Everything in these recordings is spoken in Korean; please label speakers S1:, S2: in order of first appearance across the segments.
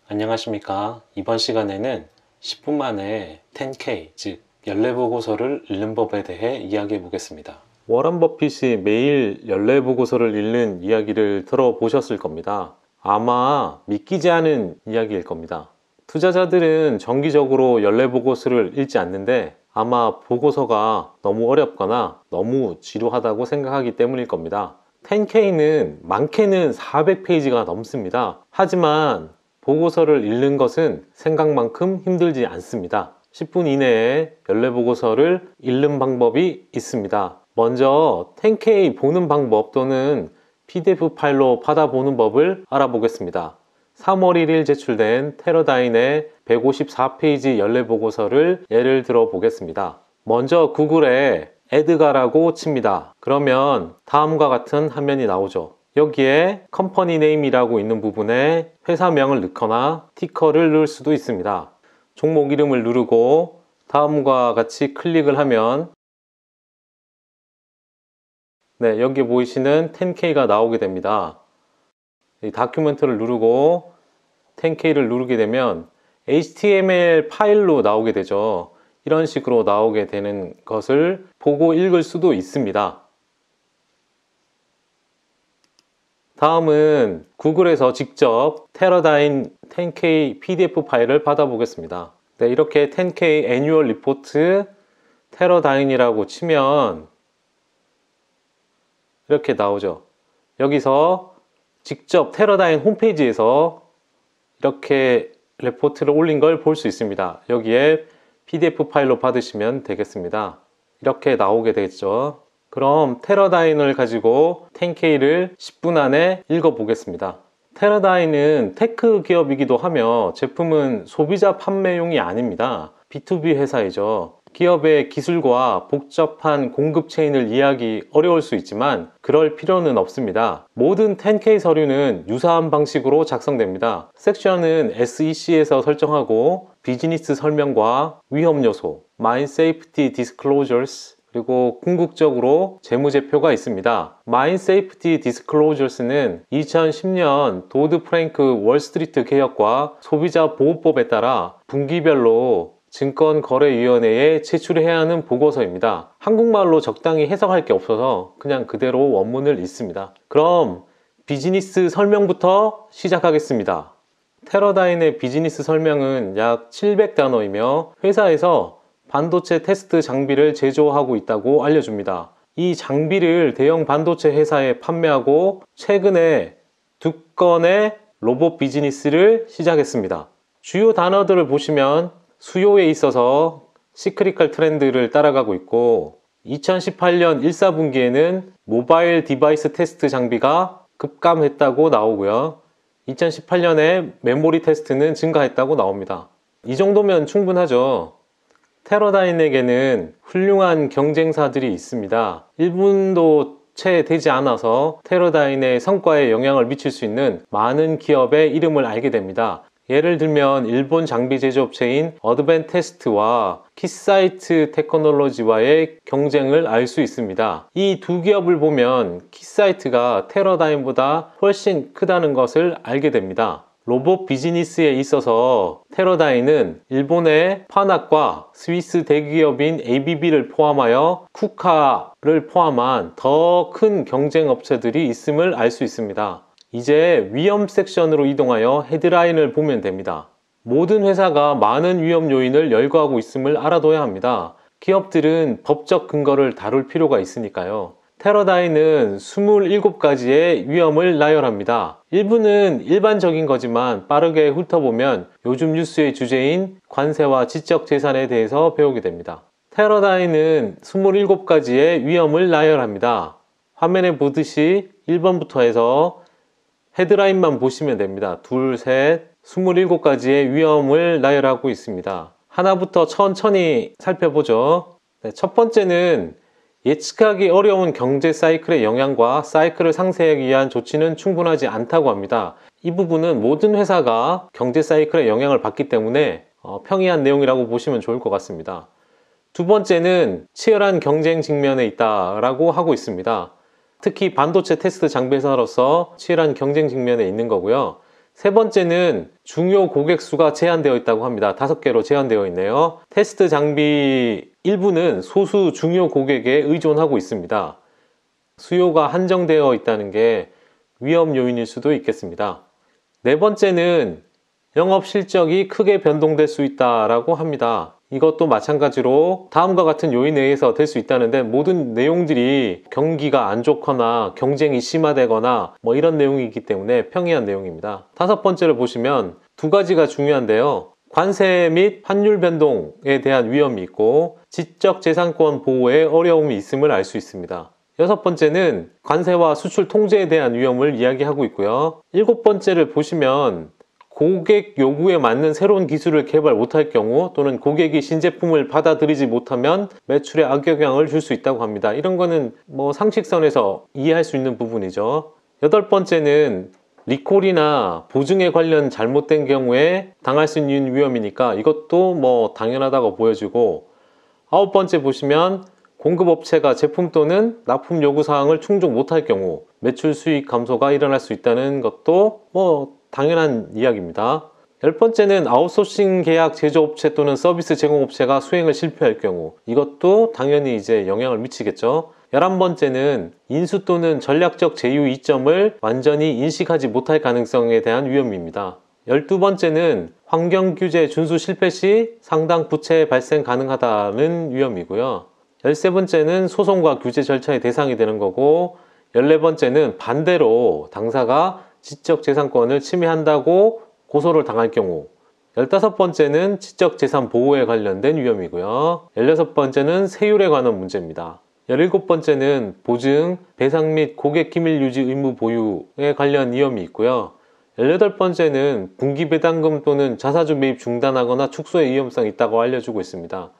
S1: 안녕하십니까. 이번 시간에는 10분 만에 10K, 즉 연례보고서를 읽는 법에 대해 이야기해 보겠습니다. 워런 버핏이 매일 연례보고서를 읽는 이야기를 들어보셨을 겁니다. 아마 믿기지 않은 이야기일 겁니다. 투자자들은 정기적으로 연례보고서를 읽지 않는데 아마 보고서가 너무 어렵거나 너무 지루하다고 생각하기 때문일 겁니다. 10K는 많게는 400페이지가 넘습니다. 하지만 보고서를 읽는 것은 생각만큼 힘들지 않습니다. 10분 이내에 연례보고서를 읽는 방법이 있습니다. 먼저 10K 보는 방법 또는 PDF 파일로 받아보는 법을 알아보겠습니다. 3월 1일 제출된 테러다인의 154페이지 연례보고서를 예를 들어 보겠습니다. 먼저 구글에 에드가라고 칩니다. 그러면 다음과 같은 화면이 나오죠. 여기에 컴퍼니 네임이라고 있는 부분에 회사명을 넣거나 티커를 넣을 수도 있습니다. 종목 이름을 누르고 다음과 같이 클릭을 하면 여기 보이시는 10K가 나오게 됩니다. 이 다큐멘트를 누르고 10K를 누르게 되면 HTML 파일로 나오게 되죠. 이런 식으로 나오게 되는 것을 보고 읽을 수도 있습니다. 다음은 구글에서 직접 테러다인 10K PDF 파일을 받아보겠습니다. 이렇게 10K 애뉴얼 리포트 테러다인이라고 치면 이렇게 나오죠. 여기서 직접 테러다인 홈페이지에서 이렇게 레포트를 올린 걸 볼 수 있습니다. 여기에 PDF 파일로 받으시면 되겠습니다. 이렇게 나오게 되겠죠. 그럼 테러다인을 가지고 10K를 10분 안에 읽어보겠습니다. 테러다인은 테크 기업이기도 하며 제품은 소비자 판매용이 아닙니다. B2B 회사이죠. 기업의 기술과 복잡한 공급 체인을 이해하기 어려울 수 있지만 그럴 필요는 없습니다. 모든 10K 서류는 유사한 방식으로 작성됩니다. 섹션은 SEC에서 설정하고 비즈니스 설명과 위험 요소, Mine Safety Disclosures, 그리고 궁극적으로 재무제표가 있습니다. Mine Safety Disclosures는 2010년 도드 프랭크 월스트리트 개혁과 소비자 보호법에 따라 분기별로 증권거래위원회에 제출해야 하는 보고서입니다. 한국말로 적당히 해석할 게 없어서 그냥 그대로 원문을 읽습니다. 그럼 비즈니스 설명부터 시작하겠습니다. 테러다인의 비즈니스 설명은 약 700단어이며 회사에서 반도체 테스트 장비를 제조하고 있다고 알려줍니다. 이 장비를 대형 반도체 회사에 판매하고 최근에 2건의 로봇 비즈니스를 시작했습니다. 주요 단어들을 보시면 수요에 있어서 시크리컬 트렌드를 따라가고 있고 2018년 1사분기에는 모바일 디바이스 테스트 장비가 급감했다고 나오고요. 2018년에 메모리 테스트는 증가했다고 나옵니다. 이 정도면 충분하죠. 테러다인에게는 훌륭한 경쟁사들이 있습니다. 1분도 채 되지 않아서 테러다인의 성과에 영향을 미칠 수 있는 많은 기업의 이름을 알게 됩니다. 예를 들면 일본 장비 제조업체인 어드밴테스트와 키사이트 테크놀로지와의 경쟁을 알 수 있습니다. 이 두 기업을 보면 키사이트가 테러다인보다 훨씬 크다는 것을 알게 됩니다. 로봇 비즈니스에 있어서 테러다인은 일본의 파낙과 스위스 대기업인 ABB를 포함하여 쿠카를 포함한 더 큰 경쟁 업체들이 있음을 알 수 있습니다. 이제 위험 섹션으로 이동하여 헤드라인을 보면 됩니다. 모든 회사가 많은 위험 요인을 열거하고 있음을 알아둬야 합니다. 기업들은 법적 근거를 다룰 필요가 있으니까요. 테러다인은 27가지의 위험을 나열합니다. 일부는 일반적인 거지만 빠르게 훑어보면 요즘 뉴스의 주제인 관세와 지적재산에 대해서 배우게 됩니다. 테러다인은 27가지의 위험을 나열합니다. 화면에 보듯이 1번부터 해서 헤드라인만 보시면 됩니다. 둘, 셋, 27가지의 위험을 나열하고 있습니다. 하나부터 천천히 살펴보죠. 첫 번째는 예측하기 어려운 경제 사이클의 영향과 사이클을 상쇄하기 위한 조치는 충분하지 않다고 합니다. 이 부분은 모든 회사가 경제 사이클의 영향을 받기 때문에 평이한 내용이라고 보시면 좋을 것 같습니다. 두 번째는 치열한 경쟁 직면에 있다라고 하고 있습니다. 특히 반도체 테스트 장비 회사로서 치열한 경쟁 직면에 있는 거고요. 세 번째는 중요 고객 수가 제한되어 있다고 합니다. 5개로 제한되어 있네요. 테스트 장비 일부는 소수 중요 고객에 의존하고 있습니다. 수요가 한정되어 있다는 게 위험 요인일 수도 있겠습니다. 네 번째는 영업 실적이 크게 변동될 수 있다라고 합니다. 이것도 마찬가지로 다음과 같은 요인에 의해서 될 수 있다는데, 모든 내용들이 경기가 안 좋거나 경쟁이 심화되거나 뭐 이런 내용이기 때문에 평이한 내용입니다. 다섯 번째를 보시면 두 가지가 중요한데요. 관세 및 환율 변동에 대한 위험이 있고 지적재산권 보호에 어려움이 있음을 알 수 있습니다. 여섯 번째는 관세와 수출 통제에 대한 위험을 이야기하고 있고요. 일곱 번째를 보시면 고객 요구에 맞는 새로운 기술을 개발 못할 경우, 또는 고객이 신제품을 받아들이지 못하면 매출에 악영향을 줄 수 있다고 합니다. 이런 거는 뭐 상식선에서 이해할 수 있는 부분이죠. 여덟 번째는 리콜이나 보증에 관련 잘못된 경우에 당할 수 있는 위험이니까 이것도 뭐 당연하다고 보여지고, 아홉 번째 보시면 공급업체가 제품 또는 납품 요구사항을 충족 못할 경우 매출 수익 감소가 일어날 수 있다는 것도 뭐 당연한 이야기입니다. 열 번째는 아웃소싱 계약 제조업체 또는 서비스 제공업체가 수행을 실패할 경우, 이것도 당연히 이제 영향을 미치겠죠. 11번째는 인수 또는 전략적 제휴 이점을 완전히 인식하지 못할 가능성에 대한 위험입니다. 12번째는 환경규제 준수 실패 시 상당 부채 발생 가능하다는 위험이고요. 13번째는 소송과 규제 절차의 대상이 되는 거고, 14번째는 반대로 당사가 지적재산권을 침해한다고 고소를 당할 경우, 15번째는 지적재산 보호에 관련된 위험이고요. 16번째는 세율에 관한 문제입니다. 17번째는 보증, 배상 및 고객 기밀 유지 의무 보유에 관련 위험이 있고요. 18번째는 분기배당금 또는 자사주 매입 중단하거나 축소의 위험성이 있다고 알려주고 있습니다.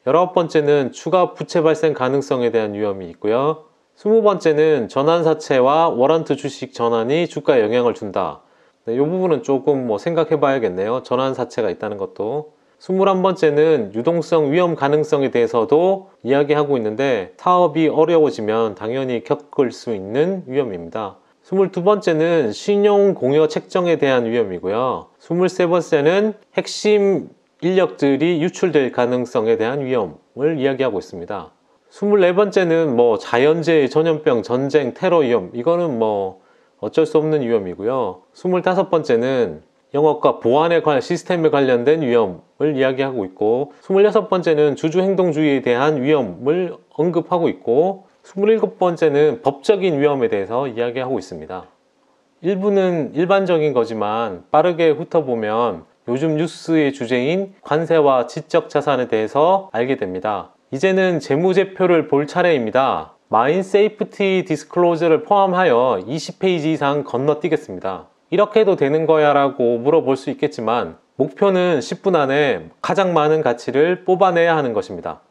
S1: 19번째는 추가 부채 발생 가능성에 대한 위험이 있고요. 20번째는 전환사채와 워런트 주식 전환이 주가에 영향을 준다. 이 부분은 조금 뭐 생각해 봐야겠네요. 전환사채가 있다는 것도. 21번째는 유동성 위험 가능성에 대해서도 이야기하고 있는데, 사업이 어려워지면 당연히 겪을 수 있는 위험입니다. 22번째는 신용 공여 책정에 대한 위험이고요. 23번째는 핵심 인력들이 유출될 가능성에 대한 위험을 이야기하고 있습니다. 24번째는 뭐 자연재해, 전염병, 전쟁, 테러 위험, 이거는 뭐 어쩔 수 없는 위험이고요. 25번째는 영업과 보안에 관한 시스템에 관련된 위험을 이야기하고 있고, 26번째는 주주행동주의에 대한 위험을 언급하고 있고, 27번째는 법적인 위험에 대해서 이야기하고 있습니다. 일부는 일반적인 거지만 빠르게 훑어보면 요즘 뉴스의 주제인 관세와 지적자산에 대해서 알게 됩니다. 이제는 재무제표를 볼 차례입니다. 마인 세이프티 디스클로저를 포함하여 20페이지 이상 건너뛰겠습니다. 이렇게 해도 되는 거야 라고 물어볼 수 있겠지만, 목표는 10분 안에 가장 많은 가치를 뽑아내야 하는 것입니다.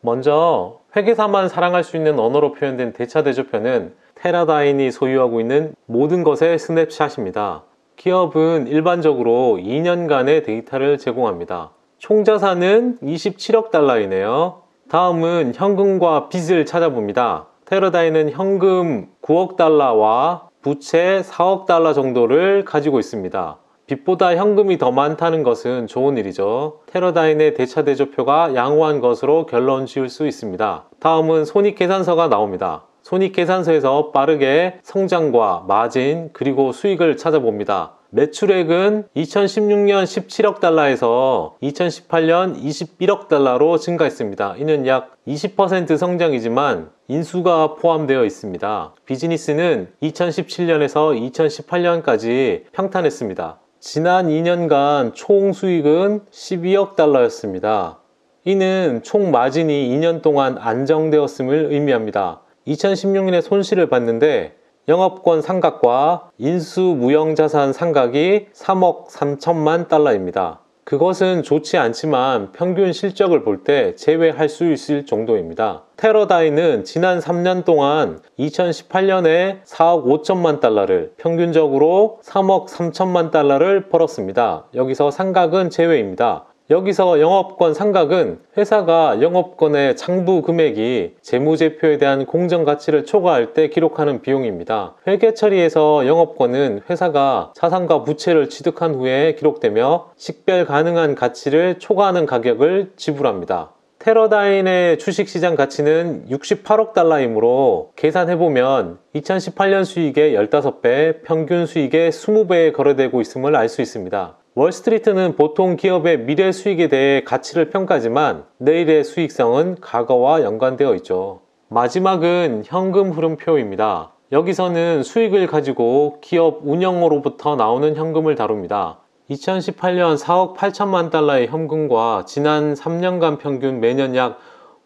S1: 먼저 회계사만 사랑할 수 있는 언어로 표현된 대차대조표는 테라다인이 소유하고 있는 모든 것의 스냅샷입니다. 기업은 일반적으로 2년간의 데이터를 제공합니다. 총자산은 27억 달러이네요. 다음은 현금과 빚을 찾아봅니다. 테라다인은 현금 9억 달러와 부채 4억 달러 정도를 가지고 있습니다. 빚보다 현금이 더 많다는 것은 좋은 일이죠. 테라다인의 대차대조표가 양호한 것으로 결론 지을 수 있습니다. 다음은 손익계산서가 나옵니다. 손익계산서에서 빠르게 성장과 마진 그리고 수익을 찾아봅니다. 매출액은 2016년 17억 달러에서 2018년 21억 달러로 증가했습니다. 이는 약 20% 성장이지만 인수가 포함되어 있습니다. 비즈니스는 2017년에서 2018년까지 평탄했습니다. 지난 2년간 총 수익은 12억 달러였습니다. 이는 총 마진이 2년 동안 안정되었음을 의미합니다. 2016년에 손실을 봤는데 영업권 상각과 인수 무형자산 상각이 3억 3천만 달러입니다. 그것은 좋지 않지만 평균 실적을 볼 때 제외할 수 있을 정도입니다. 테라다인은 지난 3년 동안 2018년에 4억 5천만 달러를, 평균적으로 3억 3천만 달러를 벌었습니다. 여기서 상각은 제외입니다. 여기서 영업권 상각은 회사가 영업권의 창부 금액이 재무제표에 대한 공정가치를 초과할 때 기록하는 비용입니다. 회계 처리에서 영업권은 회사가 자산과 부채를 취득한 후에 기록되며 식별 가능한 가치를 초과하는 가격을 지불합니다. 테러다인의 주식시장 가치는 68억 달러이므로 계산해보면 2018년 수익의 15배, 평균 수익의 20배에 거래되고 있음을 알 수 있습니다. 월스트리트는 보통 기업의 미래 수익에 대해 가치를 평가하지만 내일의 수익성은 과거와 연관되어 있죠. 마지막은 현금 흐름표입니다. 여기서는 수익을 가지고 기업 운영으로부터 나오는 현금을 다룹니다. 2018년 4억 8천만 달러의 현금과 지난 3년간 평균 매년 약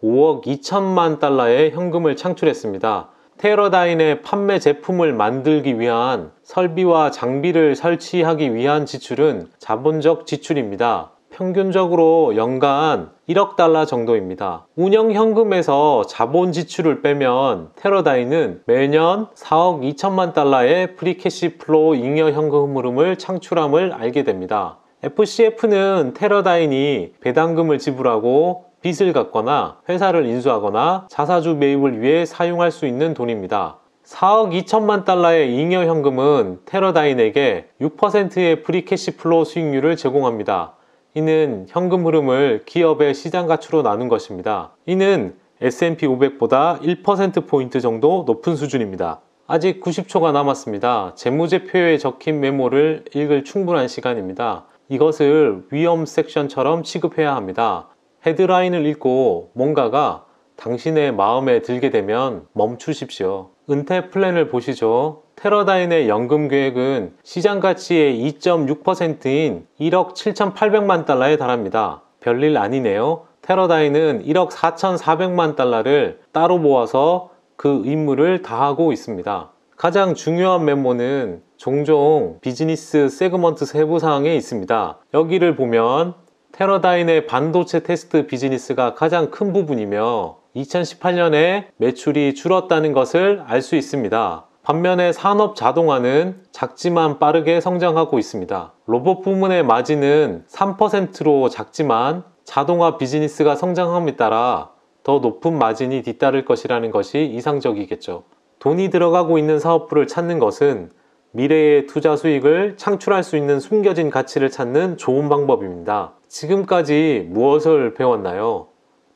S1: 5억 2천만 달러의 현금을 창출했습니다. 테러다인의 판매 제품을 만들기 위한 설비와 장비를 설치하기 위한 지출은 자본적 지출입니다. 평균적으로 연간 1억 달러 정도입니다. 운영 현금에서 자본 지출을 빼면 테러다인은 매년 4억 2천만 달러의 프리캐시 플로우 잉여 현금 흐름을 창출함을 알게 됩니다. FCF는 테러다인이 배당금을 지불하고 빚을 갚거나 회사를 인수하거나 자사주 매입을 위해 사용할 수 있는 돈입니다. 4억 2천만 달러의 잉여 현금은 테러다인에게 6%의 프리캐시 플로우 수익률을 제공합니다. 이는 현금 흐름을 기업의 시장 가치로 나눈 것입니다. 이는 S&P 500보다 1%포인트 정도 높은 수준입니다. 아직 90초가 남았습니다. 재무제표에 적힌 메모를 읽을 충분한 시간입니다. 이것을 위험 섹션처럼 취급해야 합니다. 헤드라인을 읽고 뭔가가 당신의 마음에 들게 되면 멈추십시오. 은퇴 플랜을 보시죠. 테러다인의 연금 계획은 시장 가치의 2.6%인 1억 7,800만 달러에 달합니다. 별일 아니네요. 테러다인은 1억 4,400만 달러를 따로 모아서 그 임무를 다하고 있습니다. 가장 중요한 메모는 종종 비즈니스 세그먼트 세부사항에 있습니다. 여기를 보면 테러다인의 반도체 테스트 비즈니스가 가장 큰 부분이며 2018년에 매출이 줄었다는 것을 알 수 있습니다. 반면에 산업 자동화는 작지만 빠르게 성장하고 있습니다. 로봇 부문의 마진은 3%로 작지만 자동화 비즈니스가 성장함에 따라 더 높은 마진이 뒤따를 것이라는 것이 이상적이겠죠. 돈이 들어가고 있는 사업부를 찾는 것은 미래의 투자 수익을 창출할 수 있는 숨겨진 가치를 찾는 좋은 방법입니다. 지금까지 무엇을 배웠나요?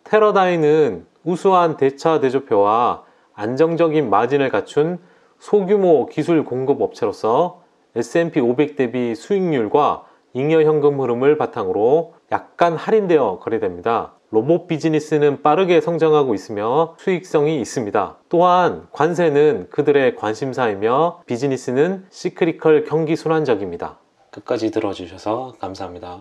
S1: 테러다인은 우수한 대차 대조표와 안정적인 마진을 갖춘 소규모 기술 공급 업체로서 S&P 500 대비 수익률과 잉여 현금 흐름을 바탕으로 약간 할인되어 거래됩니다. 로봇 비즈니스는 빠르게 성장하고 있으며 수익성이 있습니다. 또한 관세는 그들의 관심사이며 비즈니스는 시크리컬 경기순환적입니다. 끝까지 들어주셔서 감사합니다.